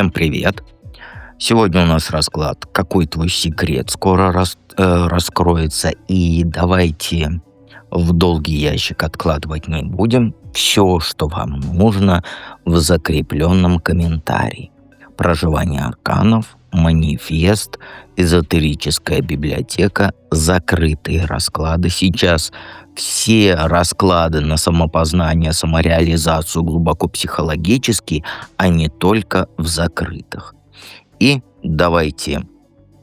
Всем привет! Сегодня у нас расклад «Какой твой секрет?» скоро раскроется. И давайте в долгий ящик откладывать не будем. Все, что вам нужно, в закрепленном комментарии. Проживание арканов, манифест, эзотерическая библиотека, закрытые расклады. Сейчас все расклады на самопознание, самореализацию глубоко психологические, а не только в закрытых. И давайте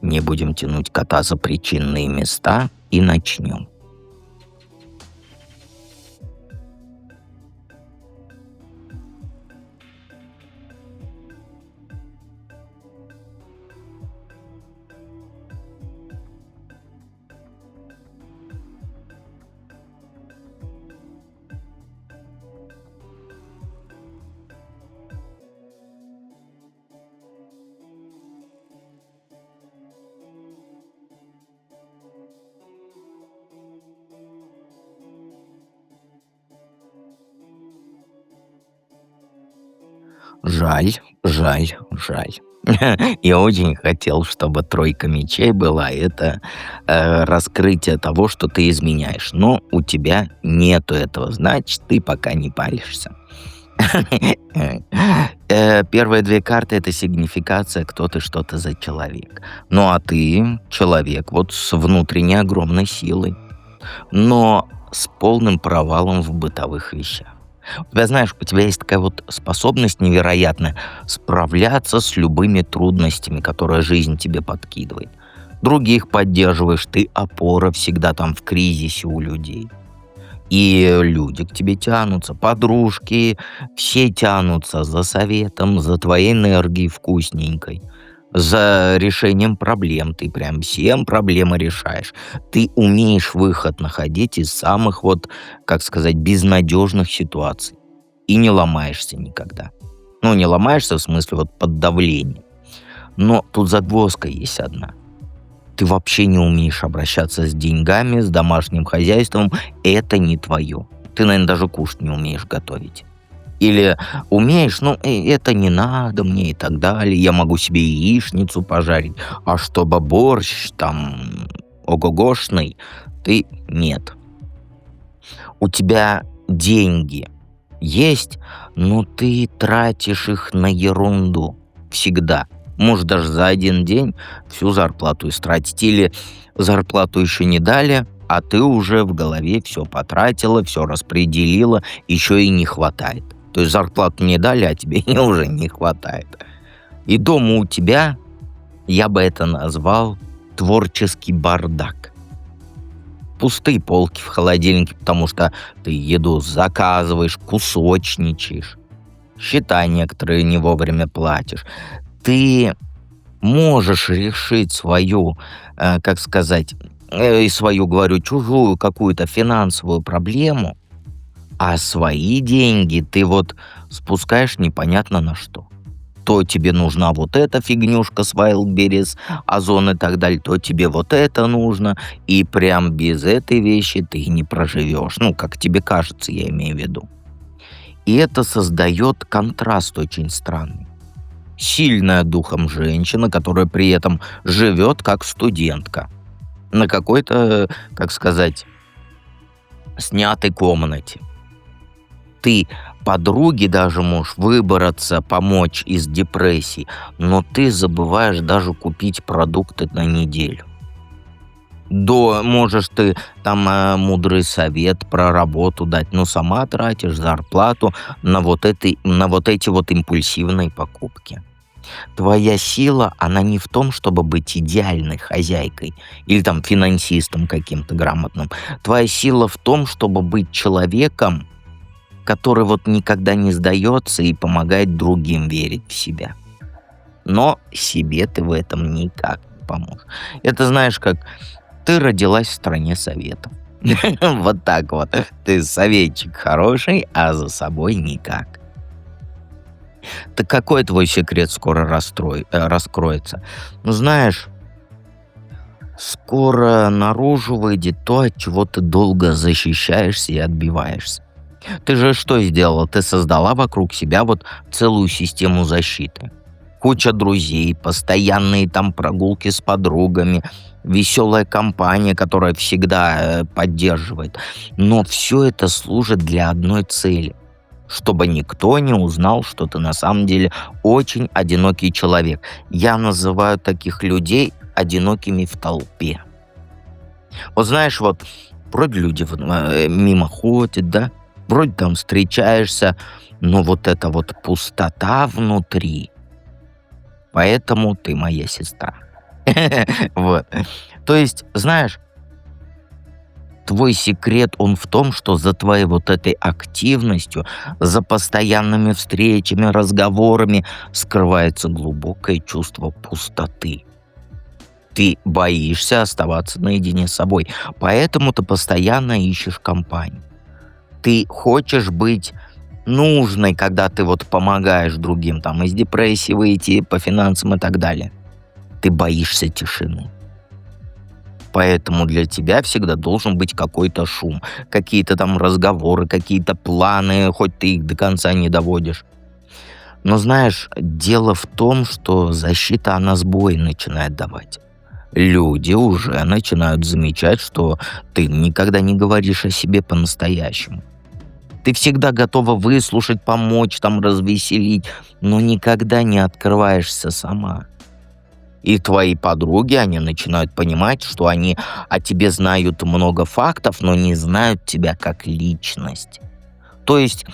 не будем тянуть кота за причинные места и начнем. Жаль, жаль, жаль. Я очень хотел, чтобы тройка мечей была. Это раскрытие того, что ты изменяешь. Но у тебя нету этого, значит, ты пока не паришься. Первые две карты — это сигнификация, кто ты, что ты за человек. Ну а ты человек вот с внутренней огромной силой, но с полным провалом в бытовых вещах. У тебя, знаешь, у тебя есть такая вот способность невероятная справляться с любыми трудностями, которые жизнь тебе подкидывает. Других поддерживаешь, ты опора всегда там в кризисе у людей. И люди к тебе тянутся, подружки, все тянутся за советом, за твоей энергией вкусненькой, за решением проблем. Ты прям всем проблемы решаешь. Ты умеешь выход находить из самых вот, как сказать, безнадежных ситуаций. И не ломаешься никогда. Ну, не ломаешься в смысле вот под давлением. Но тут загвоздка есть одна. Ты вообще не умеешь обращаться с деньгами, с домашним хозяйством. Это не твое. Ты, наверное, даже кушать не умеешь готовить. Или умеешь, ну, это не надо мне и так далее. Я могу себе яичницу пожарить. А чтобы борщ там ого-гошный, ты нет. У тебя деньги есть, но ты тратишь их на ерунду. Всегда. Может, даже за один день всю зарплату истратить. Или зарплату еще не дали, а ты уже в голове все потратила, все распределила, еще и не хватает. То есть зарплату не дали, а тебе уже не хватает. И дома у тебя, я бы это назвал, творческий бардак. Пустые полки в холодильнике, потому что ты еду заказываешь, кусочничаешь. Счета некоторые не вовремя платишь. Ты можешь решить свою, как сказать, свою, говорю, чужую какую-то финансовую проблему, а свои деньги ты вот спускаешь непонятно на что. То тебе нужна вот эта фигнюшка с Wildberries, Озон и так далее, то тебе вот это нужно, и прям без этой вещи ты не проживешь. Ну, как тебе кажется, я имею в виду. И это создает контраст очень странный. Сильная духом женщина, которая при этом живет как студентка на какой-то, как сказать, снятой комнате. Ты подруге даже можешь выбраться, помочь из депрессии, но ты забываешь даже купить продукты на неделю. Можешь ты там мудрый совет про работу дать, но сама тратишь зарплату на вот эти вот импульсивные покупки. Твоя сила, она не в том, чтобы быть идеальной хозяйкой или там финансистом каким-то грамотным. Твоя сила в том, чтобы быть человеком, который вот никогда не сдается и помогает другим верить в себя. Но себе ты в этом никак не поможешь. Это знаешь, как ты родилась в стране советов. Вот так вот. Ты советчик хороший, а за собой никак. Так какой твой секрет скоро раскроется? Ну, знаешь, скоро наружу выйдет то, от чего ты долго защищаешься и отбиваешься. Ты же что сделала? Ты создала вокруг себя вот целую систему защиты. куча друзей, постоянные там прогулки с подругами, веселая компания, которая всегда поддерживает. Но все это служит для одной цели, чтобы никто не узнал, что ты на самом деле очень одинокий человек. Я называю таких людей одинокими в толпе. Вот знаешь, вот вроде люди мимо ходят, да, вроде там встречаешься, но вот эта вот пустота внутри, поэтому ты моя сестра. Вот. То есть, знаешь, твой секрет, он в том, что за твоей вот этой активностью, за постоянными встречами, разговорами скрывается глубокое чувство пустоты. Ты боишься оставаться наедине с собой, поэтому ты постоянно ищешь компанию. Ты хочешь быть нужной, когда ты вот помогаешь другим, там, из депрессии выйти, по финансам и так далее. Ты боишься тишины. Поэтому для тебя всегда должен быть какой-то шум, какие-то там разговоры, какие-то планы, хоть ты их до конца не доводишь. Но знаешь, дело в том, что защита, она сбой начинает давать. Люди уже начинают замечать, что ты никогда не говоришь о себе по-настоящему. Ты всегда готова выслушать, помочь, там, развеселить, но никогда не открываешься сама. И твои подруги, они начинают понимать, что они о тебе знают много фактов, но не знают тебя как личность. То есть,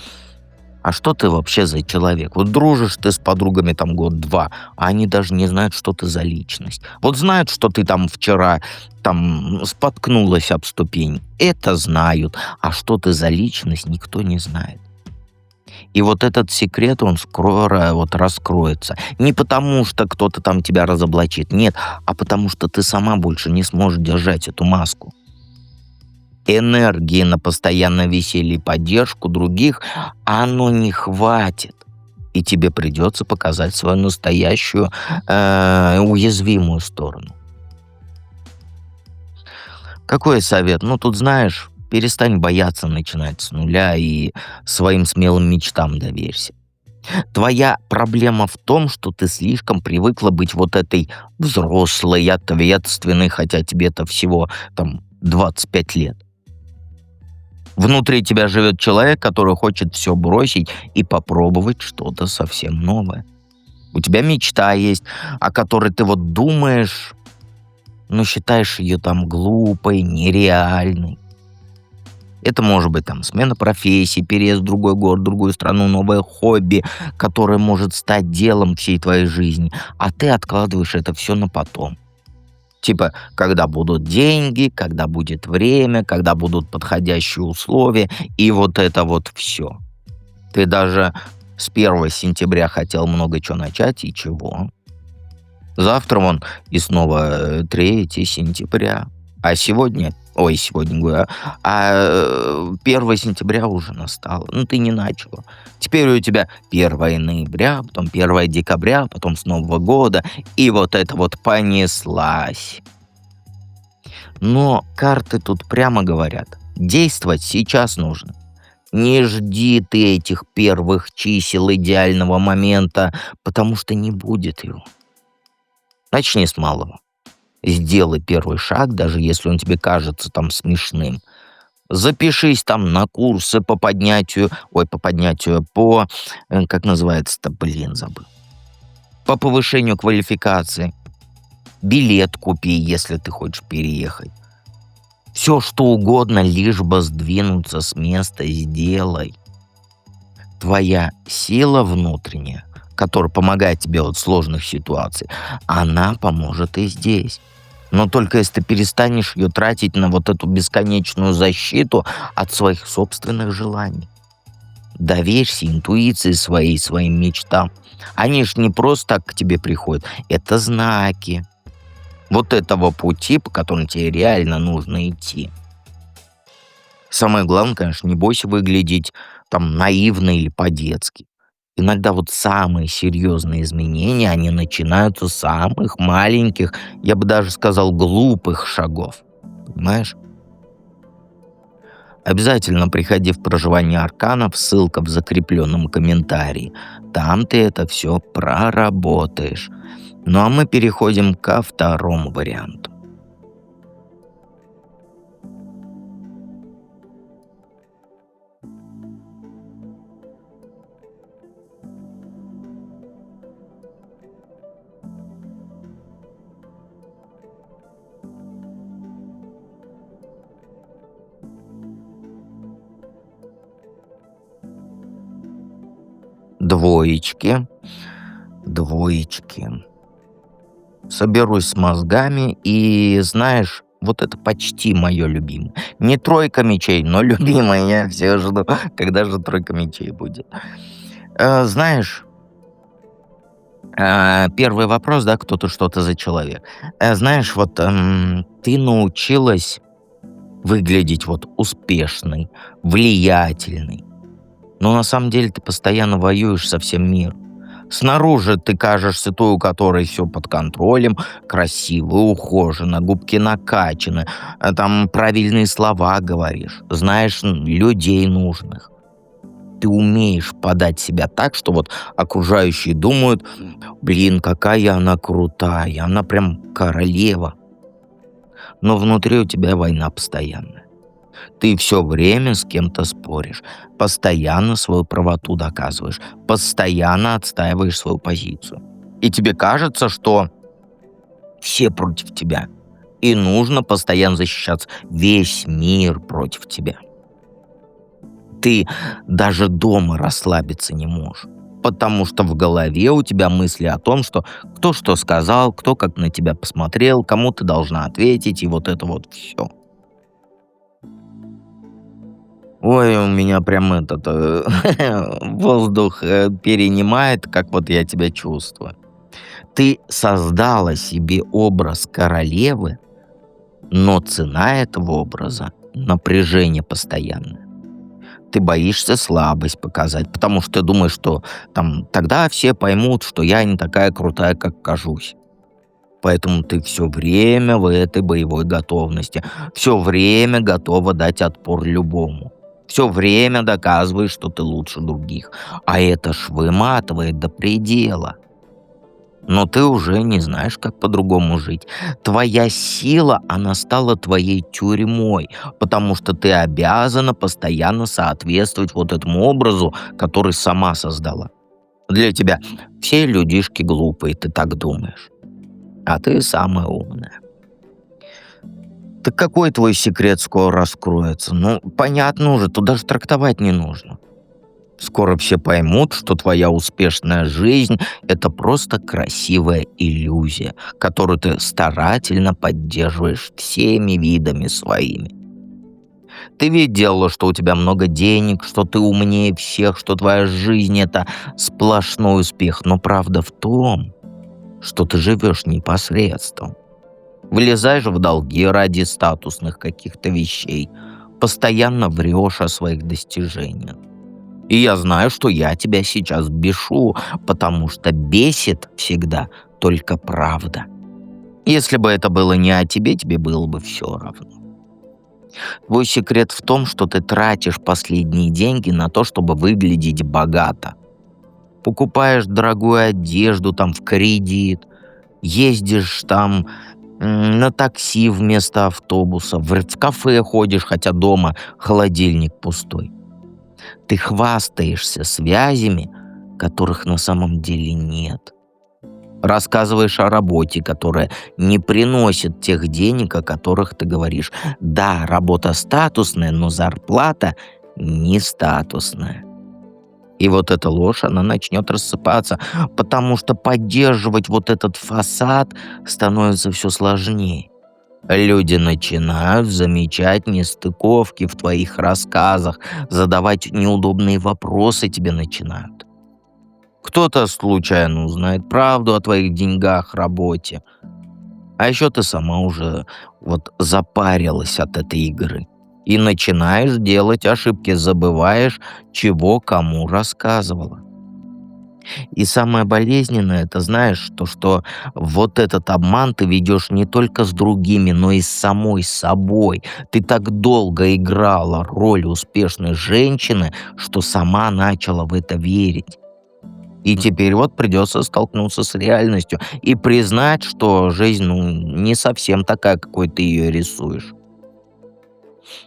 а что ты вообще за человек? Вот дружишь ты с подругами там год-два, а они даже не знают, что ты за личность. Вот знают, что ты там вчера там споткнулась об ступень. Это знают. А что ты за личность, никто не знает. И вот этот секрет, он скоро вот раскроется. Не потому, что кто-то там тебя разоблачит, нет, а потому что ты сама больше не сможешь держать эту маску. Энергии на постоянное веселье и поддержку других, оно не хватит. И тебе придется показать свою настоящую уязвимую сторону. Какой совет? Ну, тут, знаешь, перестань бояться начинать с нуля и своим смелым мечтам доверься. Твоя проблема в том, что ты слишком привыкла быть вот этой взрослой, ответственной, хотя тебе-то всего там 25 лет. Внутри тебя живет человек, который хочет все бросить и попробовать что-то совсем новое. У тебя мечта есть, о которой ты вот думаешь, но считаешь ее там глупой, нереальной. Это может быть там смена профессии, переезд в другой город, в другую страну, новое хобби, которое может стать делом всей твоей жизни. А ты откладываешь это все на потом. Типа, когда будут деньги, когда будет время, когда будут подходящие условия, и вот это вот все. Ты даже с 1 сентября хотел много чего начать, и чего? Завтра вон и снова 3 сентября. А сегодня, говорю, 1 сентября уже настало. Ну, ты не начала. Теперь у тебя 1 ноября, потом 1 декабря, потом с Нового года. И вот это вот понеслась. Но карты тут прямо говорят. Действовать сейчас нужно. Не жди ты этих первых чисел идеального момента, потому что не будет его. Начни с малого. Сделай первый шаг, даже если он тебе кажется там смешным. Запишись там на курсы как называется-то, забыл. По повышению квалификации. Билет купи, если ты хочешь переехать. Все, что угодно, лишь бы сдвинуться с места, сделай. Твоя сила внутренняя, которая помогает тебе от сложных ситуаций, она поможет и здесь. Но только если ты перестанешь ее тратить на вот эту бесконечную защиту от своих собственных желаний. Доверься интуиции своей, своим мечтам. Они ж не просто так к тебе приходят. Это знаки вот этого пути, по которому тебе реально нужно идти. Самое главное, конечно, не бойся выглядеть там наивно или по-детски. Иногда вот самые серьезные изменения, они начинаются с самых маленьких, я бы даже сказал, глупых шагов. Понимаешь? Обязательно приходи в проживание арканов, ссылка в закрепленном комментарии. Там ты это все проработаешь. Ну а мы переходим ко второму варианту. Двоечки, двоечки. Соберусь с мозгами и, знаешь, вот это почти мое любимое. Не тройка мечей, но любимое. Я все жду, когда же тройка мечей будет. Знаешь, первый вопрос, да, кто ты, что ты за человек. Знаешь, вот ты научилась выглядеть вот успешной, влиятельной. Но на самом деле ты постоянно воюешь со всем миром. Снаружи ты кажешься той, у которой все под контролем, красиво, ухоженно, губки накачаны, там правильные слова говоришь, знаешь людей нужных. Ты умеешь подать себя так, что вот окружающие думают, блин, какая она крутая, она прям королева. Но внутри у тебя война постоянная. Ты все время с кем-то споришь, постоянно свою правоту доказываешь, постоянно отстаиваешь свою позицию. И тебе кажется, что все против тебя. И нужно постоянно защищаться. Весь мир против тебя. Ты даже дома расслабиться не можешь. Потому что в голове у тебя мысли о том, что кто что сказал, кто как на тебя посмотрел, кому ты должна ответить, и вот это вот все. Ой, у меня прям воздух перенимает, как вот я тебя чувствую. Ты создала себе образ королевы, но цена этого образа — напряжение постоянное. Ты боишься слабость показать, потому что ты думаешь, что там тогда все поймут, что я не такая крутая, как кажусь. Поэтому ты все время в этой боевой готовности, все время готова дать отпор любому. Все время доказываешь, что ты лучше других. А это ж выматывает до предела. Но ты уже не знаешь, как по-другому жить. Твоя сила, она стала твоей тюрьмой, потому что ты обязана постоянно соответствовать вот этому образу, который сама создала. Для тебя все людишки глупые, ты так думаешь. А ты самая умная. Так какой твой секрет скоро раскроется? Ну, понятно уже, тут даже трактовать не нужно. Скоро все поймут, что твоя успешная жизнь — это просто красивая иллюзия, которую ты старательно поддерживаешь всеми видами своими. Ты ведь делала, что у тебя много денег, что ты умнее всех, что твоя жизнь — это сплошной успех. Но правда в том, что ты живешь непосредством. Влезаешь в долги ради статусных каких-то вещей. Постоянно врешь о своих достижениях. И я знаю, что я тебя сейчас бешу, потому что бесит всегда только правда. Если бы это было не о тебе, тебе было бы все равно. Твой секрет в том, что ты тратишь последние деньги на то, чтобы выглядеть богато. Покупаешь дорогую одежду там в кредит, ездишь там на такси вместо автобуса, в кафе ходишь, хотя дома холодильник пустой. Ты хвастаешься связями, которых на самом деле нет. Рассказываешь о работе, которая не приносит тех денег, о которых ты говоришь. Да, работа статусная, но зарплата не статусная. И вот эта ложь, она начнет рассыпаться, потому что поддерживать вот этот фасад становится все сложнее. Люди начинают замечать нестыковки в твоих рассказах, задавать неудобные вопросы тебе начинают. Кто-то случайно узнает правду о твоих деньгах, работе. А еще ты сама уже вот запарилась от этой игры. И начинаешь делать ошибки, забываешь, чего кому рассказывала. И самое болезненное, это знаешь, то, что вот этот обман ты ведешь не только с другими, но и с самой собой. Ты так долго играла роль успешной женщины, что сама начала в это верить. И теперь вот придется столкнуться с реальностью и признать, что жизнь, ну, не совсем такая, какой ты ее рисуешь.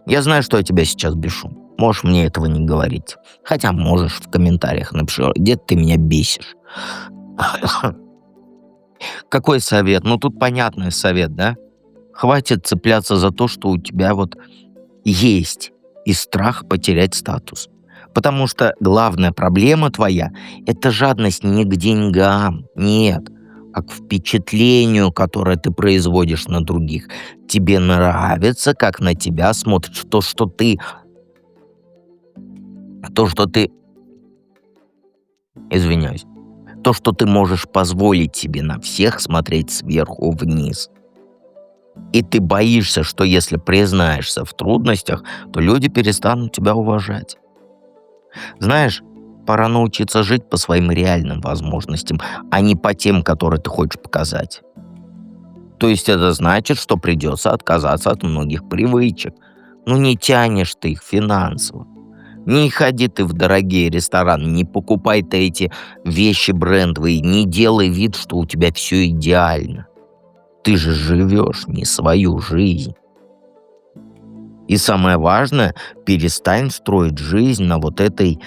Я знаю, что я тебя сейчас бешу. Можешь мне этого не говорить. Хотя можешь в комментариях напиши, где ты меня бесишь. Какой совет? Ну, тут понятный совет, да? Хватит цепляться за то, что у тебя вот есть, и страх потерять статус. Потому что главная проблема твоя — это жадность не к деньгам, нет, а к впечатлению, которое ты производишь на других. Тебе нравится, как на тебя смотрят, то, что ты, извиняюсь, то, что ты можешь позволить себе на всех смотреть сверху вниз. И ты боишься, что если признаешься в трудностях, то люди перестанут тебя уважать. Знаешь, пора научиться жить по своим реальным возможностям, а не по тем, которые ты хочешь показать. То есть это значит, что придется отказаться от многих привычек. Ну не тянешь ты их финансово. Не ходи ты в дорогие рестораны, не покупай ты эти вещи брендовые, не делай вид, что у тебя все идеально. Ты же живешь не свою жизнь. И самое важное, перестань строить жизнь на вот этой,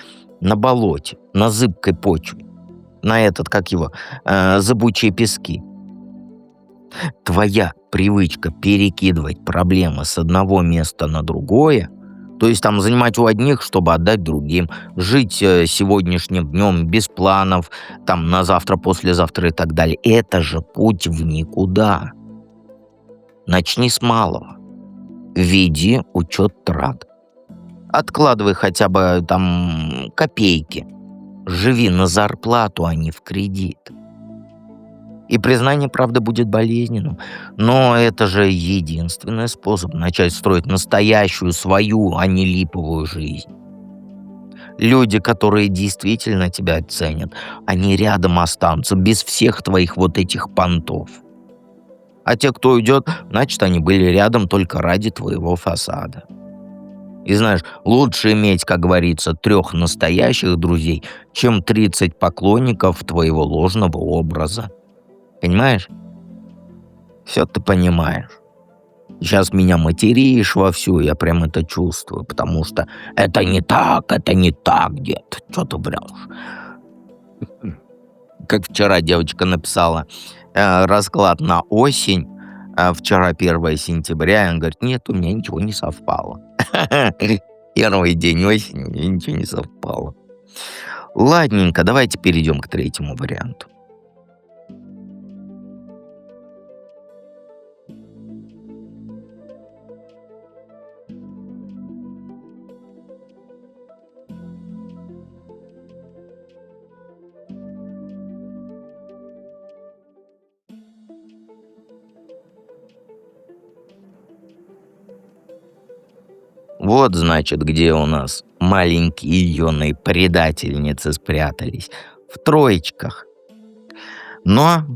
на болоте, на зыбкой почве, на этот, как его, зыбучие пески. Твоя привычка перекидывать проблемы с одного места на другое, то есть там занимать у одних, чтобы отдать другим, жить сегодняшним днем без планов, там на завтра, послезавтра и так далее, это же путь в никуда. Начни с малого. Веди учет трат. Откладывай хотя бы там копейки. Живи на зарплату, а не в кредит. И признание, правда, будет болезненным. Но это же единственный способ начать строить настоящую свою, а не липовую жизнь. Люди, которые действительно тебя ценят, они рядом останутся, без всех твоих вот этих понтов. А те, кто уйдет, значит, они были рядом только ради твоего фасада. И знаешь, лучше иметь, как говорится, 3 настоящих друзей, чем 30 поклонников твоего ложного образа. Понимаешь? Все ты понимаешь. Сейчас меня материшь вовсю, я прям это чувствую, потому что это не так, дед, что ты врешь? Как вчера девочка написала, расклад на осень, а вчера 1 сентября, и она говорит, нет, у меня ничего не совпало. Первый день осени, и ничего не совпало. Ладненько, давайте перейдем к третьему варианту. Вот, значит, где у нас маленькие юные предательницы спрятались. В троечках. Но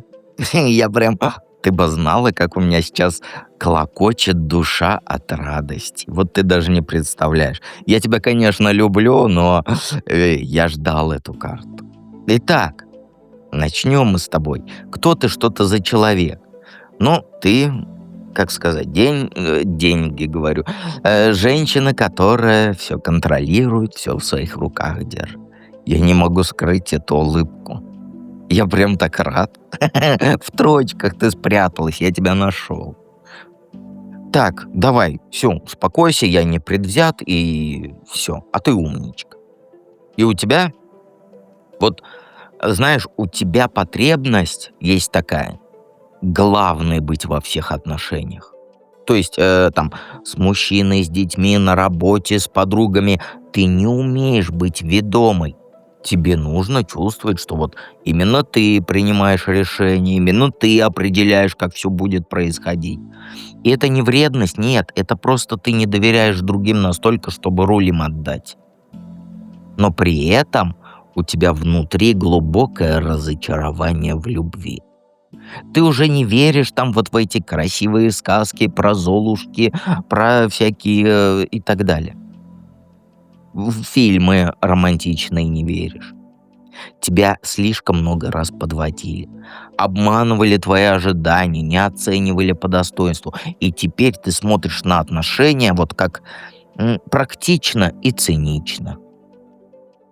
я прям... Ты бы знала, как у меня сейчас клокочет душа от радости. Вот ты даже не представляешь. Я тебя, конечно, люблю, но я ждал эту карту. Итак, начнем мы с тобой. Кто ты, что ты за человек? Ну, ты, как сказать, деньги, говорю. Женщина, которая все контролирует, все в своих руках держит. Я не могу скрыть эту улыбку. Я прям так рад. В троечках ты спряталась, я тебя нашел. Так, давай, все, успокойся, я не предвзят, и все. А ты умничка. И у тебя, вот, знаешь, у тебя потребность есть такая. Главное быть во всех отношениях. То есть, там, с мужчиной, с детьми, на работе, с подругами. Ты не умеешь быть ведомой. Тебе нужно чувствовать, что вот именно ты принимаешь решения, именно ты определяешь, как все будет происходить. И это не вредность, нет, это просто ты не доверяешь другим настолько, чтобы руль им отдать. Но при этом у тебя внутри глубокое разочарование в любви. Ты уже не веришь там вот в эти красивые сказки про Золушки, про всякие и так далее. В фильмы романтичные не веришь. Тебя слишком много раз подводили, обманывали твои ожидания, не оценивали по достоинству. И теперь ты смотришь на отношения вот как практично и цинично.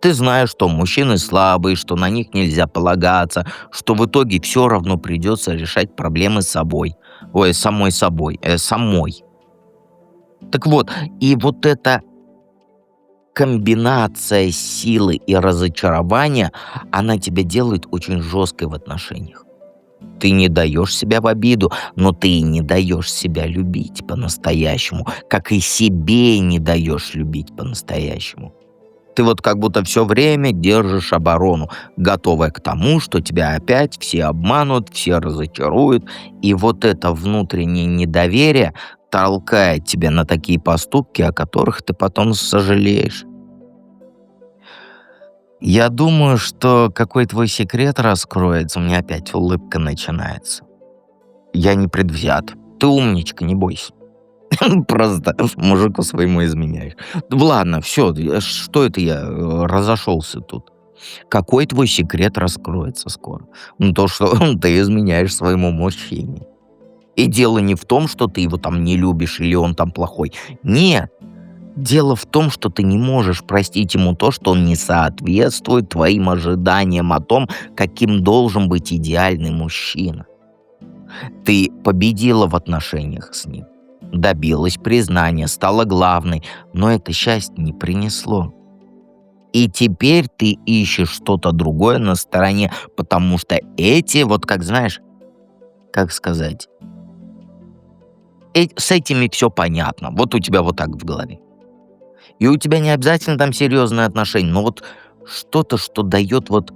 Ты знаешь, что мужчины слабые, что на них нельзя полагаться, что в итоге все равно придется решать проблемы с собой. Ой, самой собой, самой. Так вот, и вот эта комбинация силы и разочарования, она тебя делает очень жесткой в отношениях. Ты не даешь себя в обиду, но ты и не даешь себя любить по-настоящему, как и себе не даешь любить по-настоящему. Ты вот как будто все время держишь оборону, готовая к тому, что тебя опять все обманут, все разочаруют. И вот это внутреннее недоверие толкает тебя на такие поступки, о которых ты потом сожалеешь. Я думаю, что какой твой секрет раскроется, у меня опять улыбка начинается. Я не предвзят. Ты умничка, не бойся. Просто мужику своему изменяешь. Ладно, все, что это я разошелся тут? Какой твой секрет раскроется скоро? Ну, то, что ты изменяешь своему мужчине. И дело не в том, что ты его там не любишь или он там плохой. Нет. Дело в том, что ты не можешь простить ему то, что он не соответствует твоим ожиданиям о том, каким должен быть идеальный мужчина. Ты победила в отношениях с ним, добилась признания, стала главной, но это счастье не принесло. И теперь ты ищешь что-то другое на стороне, потому что эти, вот как знаешь, как сказать, с этими все понятно. Вот у тебя вот так в голове. И у тебя не обязательно там серьезные отношения, но вот что-то, что дает вот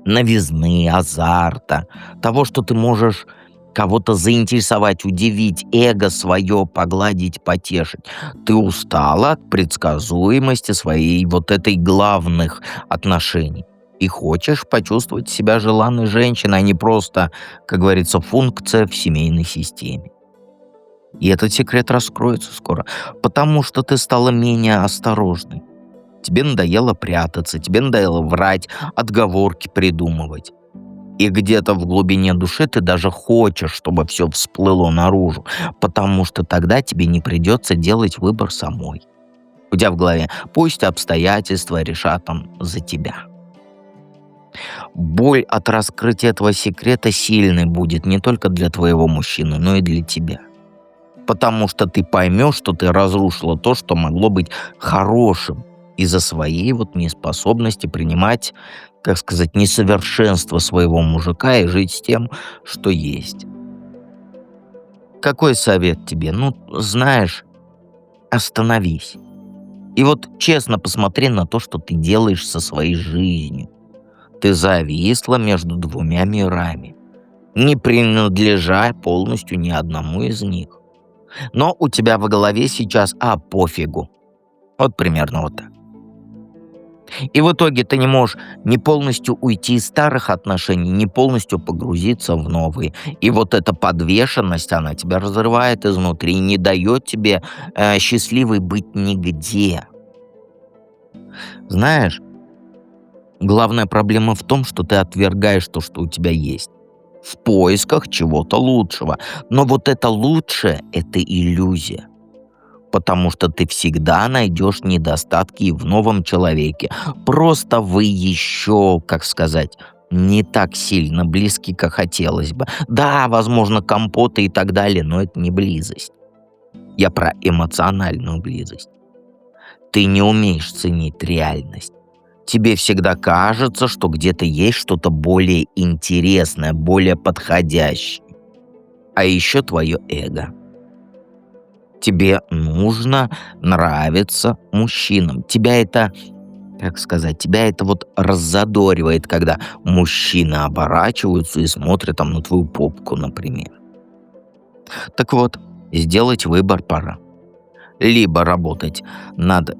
новизны, азарта, того, что ты можешь кого-то заинтересовать, удивить, эго свое погладить, потешить. Ты устала от предсказуемости своей вот этой главных отношений. И хочешь почувствовать себя желанной женщиной, а не просто, как говорится, функция в семейной системе. И этот секрет раскроется скоро, потому что ты стала менее осторожной. Тебе надоело прятаться, тебе надоело врать, отговорки придумывать. И где-то в глубине души ты даже хочешь, чтобы все всплыло наружу, потому что тогда тебе не придется делать выбор самой. У тебя в голове пусть обстоятельства решат там за тебя. Боль от раскрытия этого секрета сильной будет не только для твоего мужчины, но и для тебя. Потому что ты поймешь, что ты разрушила то, что могло быть хорошим из-за своей вот неспособности принимать, как сказать, несовершенство своего мужика и жить с тем, что есть. Какой совет тебе? Ну, знаешь, остановись. И вот честно посмотри на то, что ты делаешь со своей жизнью. Ты зависла между двумя мирами, не принадлежа полностью ни одному из них. Но у тебя в голове сейчас пофигу. Вот примерно вот так. И в итоге ты не можешь ни полностью уйти из старых отношений, ни полностью погрузиться в новые. И вот эта подвешенность, она тебя разрывает изнутри, не дает тебе счастливой быть нигде. Знаешь, главная проблема в том, что ты отвергаешь то, что у тебя есть, в поисках чего-то лучшего. Но вот это лучшее — это иллюзия. Потому что ты всегда найдешь недостатки и в новом человеке. Просто вы еще, как сказать, не так сильно близки, как хотелось бы. Да, возможно, компоты и так далее, но это не близость. Я про эмоциональную близость. Ты не умеешь ценить реальность. Тебе всегда кажется, что где-то есть что-то более интересное, более подходящее. А еще твое эго. Тебе нужно нравиться мужчинам. Тебя это, как сказать, тебя это вот раззадоривает, когда мужчины оборачиваются и смотрят там на твою попку, например. Так вот, сделать выбор пора. Либо работать над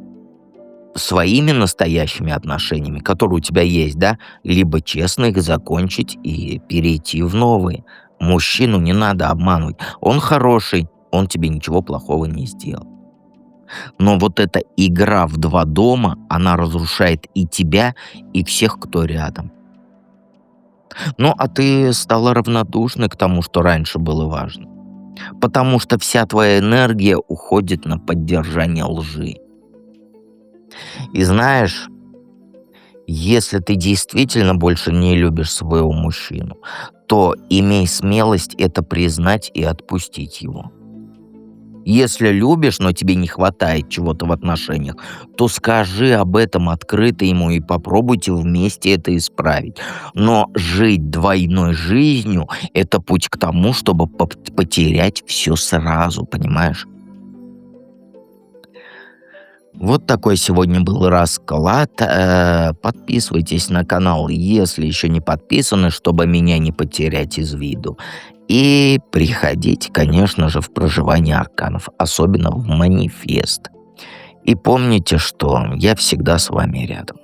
своими настоящими отношениями, которые у тебя есть, да, либо честно их закончить и перейти в новые. Мужчину не надо обманывать. Он хороший, он тебе ничего плохого не сделал. Но вот эта игра в два дома, она разрушает и тебя, и всех, кто рядом. Ну, а ты стала равнодушной к тому, что раньше было важно. Потому что вся твоя энергия уходит на поддержание лжи. И знаешь, если ты действительно больше не любишь своего мужчину, то имей смелость это признать и отпустить его. Если любишь, но тебе не хватает чего-то в отношениях, то скажи об этом открыто ему и попробуйте вместе это исправить. Но жить двойной жизнью — это путь к тому, чтобы потерять все сразу, понимаешь? Вот такой сегодня был расклад. Подписывайтесь на канал, если еще не подписаны, чтобы меня не потерять из виду. И приходите, конечно же, в проживание арканов, особенно в манифест. И помните, что я всегда с вами рядом.